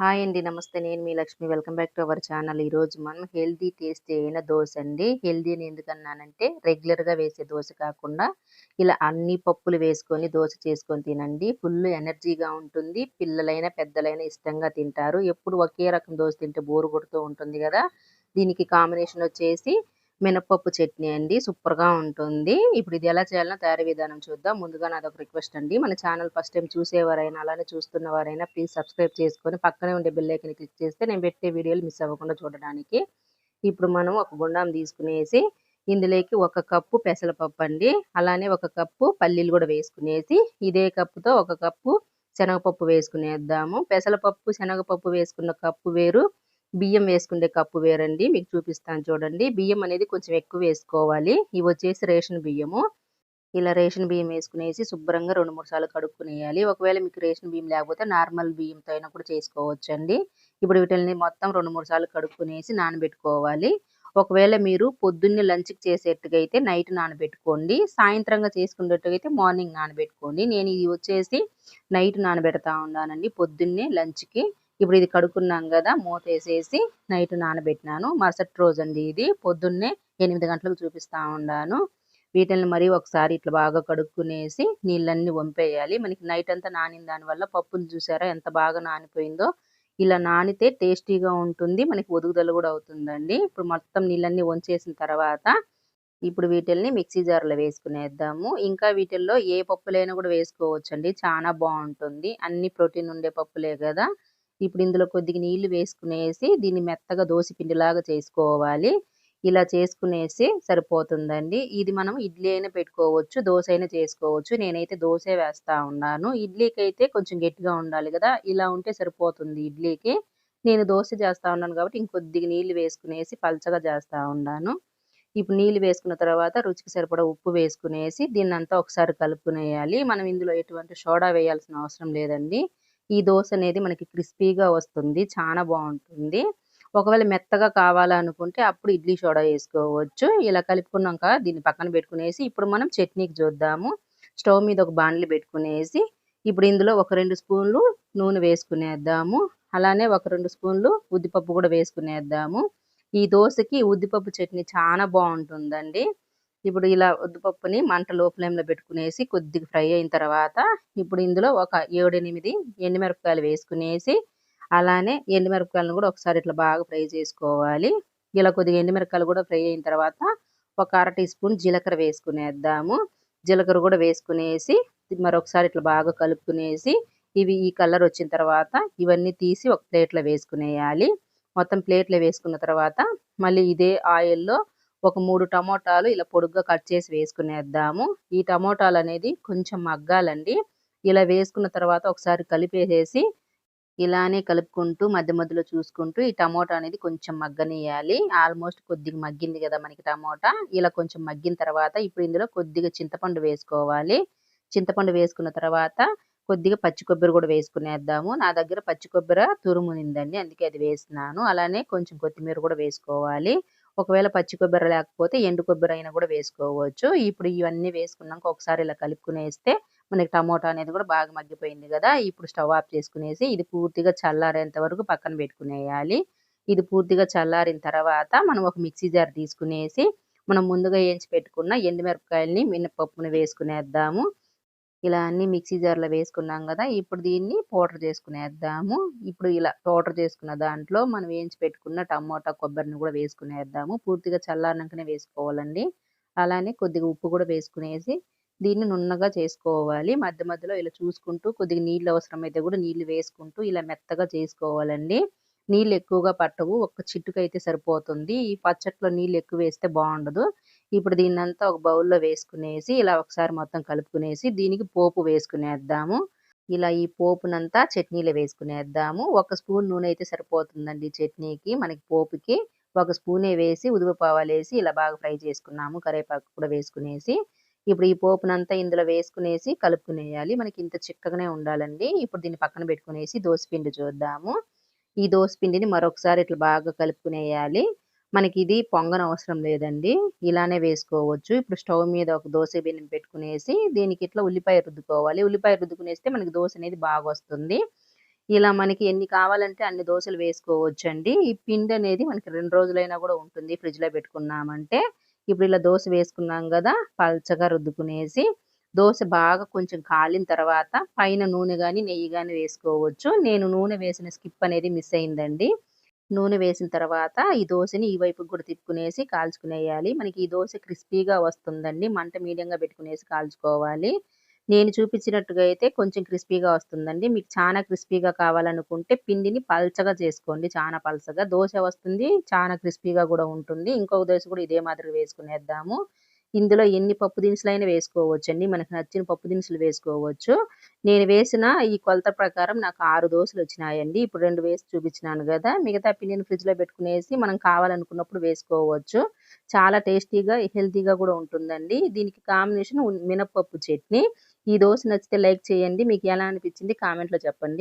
Hi అండి. నమస్తే. నేను మీ Lakshmi. Welcome back to our channel. ఈరోజు మనం హెల్తీ టేస్టీ అయిన దోస అండి. హెల్తీ అని ఎందుకన్నానంటే రెగ్యులర్‌గా వేసే దోస కాకుండా ఇలా అన్ని పప్పులు వేసుకొని దోస చేసుకొని తినండి. ఫుల్ ఎనర్జీగా ఉంటుంది. పిల్లలైనా, పెద్దలైనా ఇష్టంగా తింటారు. ఎప్పుడు ఒకే రకం దోస తింటే బోర్ కొడుతూ ఉంటుంది గదా! దీనికి కాంబినేషన్ వచ్చేసి మినపప్పు చట్నీ అండి. సూపర్‌గా ఉంటుంది. ఇప్పుడు ఇది ఎలా చేయాలో తయారీ విధానం చూద్దాం. ముందుగా నాదొక రిక్వెస్ట్ అండి. మన ఛానల్ ఫస్ట్ టైమ్ చూసేవారైనా, అలానే చూస్తున్నవారైనా ప్లీజ్ సబ్స్క్రైబ్ చేసుకొని పక్కనే ఉండే బెల్ ఐకాన్ క్లిక్ చేస్తే నేను పెట్టే వీడియోలు మిస్ అవ్వకుండా చూడడానికి. ఇప్పుడు మనం ఒక గుండాం తీసుకునేసి ఇందులోకి ఒక కప్పు పెసరపప్పు అండి. అలానే ఒక కప్పు పల్లీలు గూడా వేసుకునేసి, ఇదే కప్పుతో ఒక కప్పు శనగపప్పు వేసుకునేద్దాము. పెసరపప్పు, శనగపప్పు వేసుకున్న కప్పు వేరు. బియ్యం వేసుకుండే కప్పు వేరండి. మీకు చూపిస్తాను చూడండి. బియ్యం అనేది కొంచెం ఎక్కువ వేసుకోవాలి. ఇవొచ్చేసి రేషన్ బియ్యము. ఇలా రేషన్ బియ్యం వేసుకునేసి శుభ్రంగా 2, 3 సార్లు కడుక్కునేయాలి. ఒకవేళ మీకు రేషన్ బియ్యం లేకపోతే నార్మల్ బియ్యంతో అయినా కూడా చేసుకోవచ్చండి. ఇప్పుడు వీటిల్ని మొత్తం 2, 3 సార్లు కడుక్కునేసి నానబెట్టుకోవాలి. ఒకవేళ మీరు పొద్దున్నే లంచ్‌కి చేసేట్టుగా అయితే నైట్ నానబెట్టుకోండి. సాయంత్రంగా చేసుకునేట్టుగైతే మార్నింగ్ నానబెట్టుకోండి. నేను ఇది వచ్చేసి నైట్ నానబెడతా ఉన్నానండి పొద్దున్నే లంచ్‌కి. ఇప్పుడు ఇది కడుక్కున్నాం గదా! మూతేసేసి నైట్ నానబెట్టినాను. మరుసటి రోజండి ఇది. పొద్దున్నే 8 గంటలకు చూపిస్తా ఉండాను. వీటిల్ని మరీ ఒకసారి ఇట్లా బాగా కడుక్కునేసి నీళ్ళన్నీ వంపేయాలి. మనకి నైట్ అంతా నానిన దానివల్ల పప్పులు చూసారా ఎంత బాగా నానిపోయిందో. ఇలా నానితే టేస్టీగా ఉంటుంది. మనకి ఒదుగుదల గూడా అవుతుందండి. ఇప్పుడు మొత్తం నీళ్ళన్నీ వంచేసిన తర్వాత ఇప్పుడు వీటిల్ని మిక్సీ జార్‌లో వేసుకునేద్దాము. ఇంకా వీటిల్లో ఏ పప్పులైనా గూడా వేసుకోవచ్చండి. చానా బావుంటుంది. అన్ని ప్రోటీన్ ఉండే పప్పులే గదా! ఇప్పుడు ఇందులో కొద్దిగా నీళ్లు వేసుకునేసి దీన్ని మెత్తగా దోస పిండిలాగా చేసుకోవాలి. ఇలా చేసుకునేసి సరిపోతుందండి. ఇది మనం ఇడ్లీ అయినా పెట్టుకోవచ్చు. దోస అయినా చేసుకోవచ్చు. నేనైతే దోసే వేస్తా ఉన్నాను. ఇడ్లీకైతే కొంచెం గట్టిగా ఉండాలి గదా! ఇలా ఉంటే సరిపోతుంది ఇడ్లీకి. నేను దోస చేస్తా ఉన్నాను కాబట్టి ఇంకొద్దిగా నీళ్లు వేసుకునేసి పల్చగా చేస్తా ఉండాను. ఇప్పుడు నీళ్లు వేసుకున్న తర్వాత రుచికి సరిపడా ఉప్పు వేసుకునేసి దీన్నంతా ఒకసారి కలుపుకునేయాలి. మనం ఇందులో ఎటువంటి సోడా వేయాల్సిన అవసరం లేదండి. ఈ దోస అనేది మనకి క్రిస్పీగా వస్తుంది. చానా బావుంటుంది. ఒకవేళ మెత్తగా కావాలనుకుంటే అప్పుడు ఇడ్లీ సోడా ఏసుకోవచ్చు. ఇలా కలుపుకున్నాక దీన్ని పక్కన పెట్టుకునేసి ఇప్పుడు మనం చట్నీకి చూద్దాము. స్టవ్ మీద ఒక బాండ్లీ పెట్టుకునేసి ఇప్పుడు ఇందులో ఒక 2 స్పూన్లు నూనె వేసుకునేద్దాము. అలానే ఒక 2 స్పూన్లు ఉద్దిపప్పు గూడా వేసుకునేద్దాము. ఈ దోసకి ఉద్దిపప్పు చట్నీ చానా బావుంటుందండి. ఇప్పుడు ఇలా ఉద్దిపప్పుని మంట లో ఫ్లేమ్‌లో పెట్టుకునేసి కొద్దిగా ఫ్రై అయిన తర్వాత, ఇప్పుడు ఇందులో ఒక 7, 8 ఎండుమిరపకాయలు వేసుకునేసి, అలానే ఎండుమిరపకాయలను గూడా ఒకసారి ఇట్లా బాగా ఫ్రై చేసుకోవాలి. ఇలా కొద్దిగా ఎండుమిరపకాయలు గూడా ఫ్రై అయిన తర్వాత, ఒక అర టీ స్పూన్ జీలకర్ర వేసుకునేద్దాము. జీలకర్ర గూడా వేసుకునేసి, మరొకసారి ఇట్లా బాగా కలుపుకునేసి, ఇవి ఈ కలర్ వచ్చిన తర్వాత, ఇవన్నీ తీసి ఒక ప్లేట్‌లో వేసుకునేయాలి. మొత్తం ప్లేట్‌లో వేసుకున్న తర్వాత, మళ్ళీ ఇదే ఆయిల్‌లో ఒక 3 టమోటాలు ఇలా పొడుగ్గా కట్ చేసి వేసుకునేద్దాము. ఈ టమోటాలనేది కొంచెం మగ్గాలండి. ఇలా వేసుకున్న తర్వాత ఒకసారి కలిపేసేసి, ఇలానే కలుపుకుంటూ మధ్య మధ్యలో చూసుకుంటూ ఈ టమోటా అనేది కొంచెం మగ్గనియ్యాలి. ఆల్మోస్ట్ కొద్దిగా మగ్గింది గదా! మనకి టమోటా. ఇలా కొంచెం మగ్గిన తర్వాత ఇప్పుడు ఇందులో కొద్దిగా చింతపండు వేసుకోవాలి. చింతపండు వేసుకున్న తర్వాత కొద్దిగా పచ్చి కొబ్బరి గూడా వేసుకునేద్దాము. నా దగ్గర పచ్చి కొబ్బర తురుమునిందండి. అందుకే అది వేస్తున్నాను. అలానే కొంచెం కొత్తిమీర గూడా వేసుకోవాలి. ఒకవేళ పచ్చి కొబ్బరి లేకపోతే ఎండు కొబ్బరి అయినా గూడా వేసుకోవచ్చు. ఇప్పుడు ఇవన్నీ వేసుకున్నాక ఒకసారి ఇలా కలుపుకునేస్తే మనకి టమోటా అనేది గూడా బాగా మగ్గిపోయింది గదా! ఇప్పుడు స్టవ్ ఆఫ్ చేసుకునేసి ఇది పూర్తిగా చల్లారేంత వరకు పక్కన పెట్టుకునేయాలి. ఇది పూర్తిగా చల్లారిన తర్వాత మనం ఒక మిక్సీ జార్ తీసుకునేసి, మనం ముందుగా ఏంచి పెట్టుకున్న ఎండుమిరపకాయలని, మినపప్పుని వేసుకునేద్దాము. ఇలా అన్నీ మిక్సీ జార్‌లో వేసుకున్నాం గదా! ఇప్పుడు దీన్ని పౌడర్ చేసుకునేద్దాము. ఇప్పుడు ఇలా పౌడర్ చేసుకున్న దాంట్లో మనం వేయించి పెట్టుకున్న టమోటా, కొబ్బరిని గూడా వేసుకునేద్దాము. పూర్తిగా చల్లారినంకనే వేసుకోవాలండి. అలానే కొద్దిగా ఉప్పు గూడా వేసుకునేసి దీన్ని నున్నగా చేసుకోవాలి. మధ్య మధ్యలో ఇలా చూసుకుంటూ కొద్దిగా నీళ్ళు అవసరమైతే గూడా నీళ్ళు వేసుకుంటూ ఇలా మెత్తగా చేసుకోవాలండి. నీళ్ళు ఎక్కువగా పట్టవు. ఒక్క చిటికైతే సరిపోతుంది. ఈ పచ్చట్లో నీళ్ళు ఎక్కువేస్తే బావుండదు. ఇప్పుడు దీన్నంతా ఒక బౌల్‌లో వేసుకునేసి, ఇలా ఒకసారి మొత్తం కలుపుకునేసి, దీనికి పోపు వేసుకునేద్దాము. ఇలా ఈ పోపునంతా చట్నీలో వేసుకునేద్దాము. ఒక స్పూన్ నూనె అయితే సరిపోతుందండి చట్నీకి, మనకి పోపుకి. ఒక స్పూనే వేసి, ఉదిమపావాలేసి ఇలా బాగా ఫ్రై చేసుకున్నాము. కరివేపాకు కూడా వేసుకునేసి, ఇప్పుడు ఈ పోపునంతా ఇందులో వేసుకునేసి కలుపుకునేయాలి. మనకి ఇంత చిక్కగానే ఉండాలండి. ఇప్పుడు దీన్ని పక్కన పెట్టుకునేసి దోస పిండి చూద్దాము. ఈ దోస పిండిని మరొకసారి ఇట్లా బాగా కలుపుకునేయాలి. మనకిది పొంగనవసరం లేదండి. ఇలానే వేసుకోవచ్చు. ఇప్పుడు స్టవ్ మీద ఒక దోస పెనం పెట్టుకునేసి, దీనికి ఇట్లా ఉల్లిపాయ రుద్దుకోవాలి. ఉల్లిపాయ రుద్దుకునేస్తే మనకి దోస అనేది బాగొస్తుంది. ఇలా మనకి ఎన్ని కావాలంటే అన్ని దోసలు వేసుకోవచ్చండి. ఈ పిండనేది మనకి 2 రోజులైనా గూడా ఉంటుంది ఫ్రిడ్జ్‌లో పెట్టుకున్నామంటే. ఇప్పుడు ఇలా దోస వేసుకున్నాం గదా! పల్చగా రుద్దుకునేసి, దోస బాగా కొంచెం కాలిన తర్వాత పైన నూనె గాని, నెయ్యి గాని వేసుకోవచ్చు. నేను నూనె వేసిన స్కిప్ అనేది మిస్ అయిందండి. నూనె వేసిన తర్వాత ఈ దోసని ఈ వైపుకి గూడా తిప్పుకునేసి కాల్చుకునేయాలి. మనకి ఈ దోస క్రిస్పీగా వస్తుందండి. మంట మీడియంగా పెట్టుకునేసి కాల్చుకోవాలి. నేను చూపించినట్టుగా అయితే కొంచెం క్రిస్పీగా వస్తుందండి. మీకు చానా క్రిస్పీగా కావాలనుకుంటే పిండిని పల్చగా చేసుకోండి. చానా పల్చగా. దోస వస్తుంది. చానా క్రిస్పీగా గూడా ఉంటుంది. ఇంకొక దోస కూడా ఇదే మాదిరిగా వేసుకునేద్దాము. ఇందులో ఎన్ని పప్పు దినుసులైనా వేసుకోవచ్చండి. మనకు నచ్చిన పప్పు దినుసులు వేసుకోవచ్చు. నేను వేసిన ఈ కొలత ప్రకారం నాకు 6 దోసలొచ్చినాయండి. ఇప్పుడు 2 వేసి చూపించినాను గదా! మిగతా పిండిని ఫ్రిడ్జ్‌లో పెట్టుకునేసి మనం కావాలనుకున్నప్పుడు వేసుకోవచ్చు. చాలా టేస్టీగా, హెల్తీగా గూడా ఉంటుందండి. దీనికి కాంబినేషన్ మినపప్పు చట్నీ. ఈ దోస నచ్చితే లైక్ చేయండి. మీకు ఎలా అనిపించింది కామెంట్‌లో చెప్పండి.